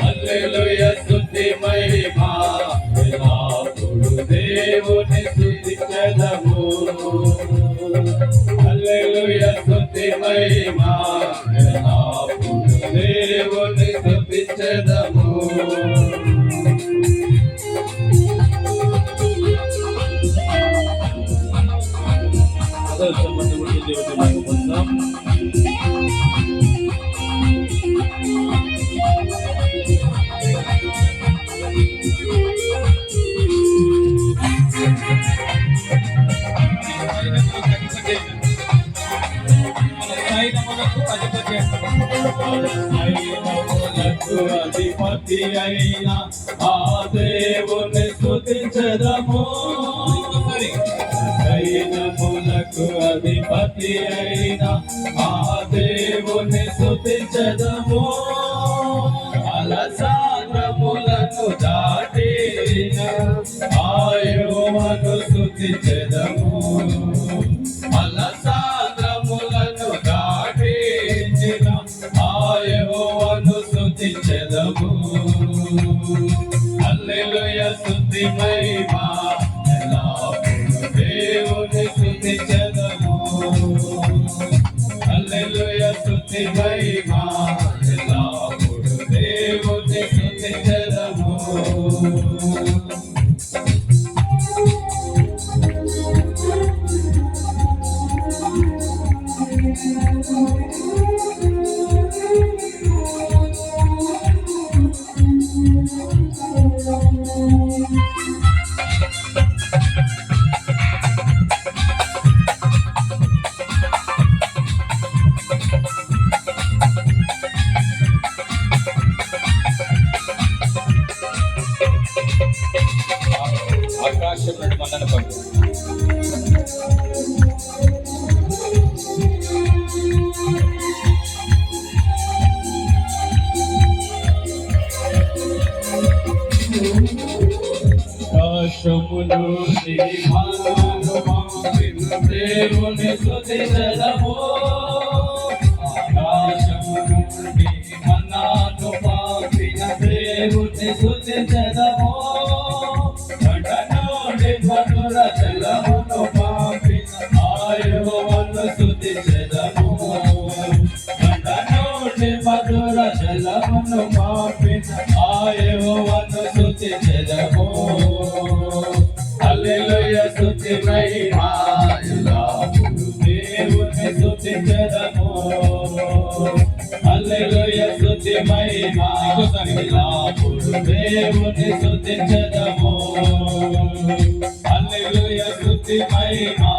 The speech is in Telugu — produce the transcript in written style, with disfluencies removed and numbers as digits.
హల్లెలూయా స్తుతి మహిమా ఎల్లప్పుడూ దేవుని స్తుతించెదము. హల్లెలూయా స్తుతి మహిమా ఎల్లప్పుడూ దేవుని స్తుతించెదము. అధిపతి అయిన ఆ దేవుని స్తుతించెదము. సైన్యములకు అధిపతి అయిన ఆ దేవుని స్తుతించెదము. అలసాంద్రములను దాటిన ఆ యెహోవాను స్తుతించెదము. అలసాంద్రములను దాటిన ఆ యెహోవాను స్తుతించెదము. హల్లెలూయా స్తుతి మహిమా ఎల్లప్పుడూ దేవుని స్తుతించెదము. హల్లెలూయా స్తుతి మహిమా ఎల్లప్పుడూ దేవుని స్తుతించెదము. ఆకాశం నుండి మన్నను పంపు. ఆకాశమును మన్నను పంపిన దేవుని స్తుతించెదము. ఆకాశమును మన్నను పంపిన దేవుని స్తుతించెదము. మధుర జలమును పంపిన ఆ యెహోవాను స్తుతించెదము. మధుర జలమును పంపిన ఆ యెహోవాను స్తుతించెదము. హల్లెలూయా స్తుతి మహిమా ఎల్లప్పుడూ దేవుని స్తుతించెదము. హల్లెలూయా స్తుతి మహిమా ఎల్లప్పుడూ దేవుని స్తుతించెదము. హల్లెలూయా స్తుతి మహిమా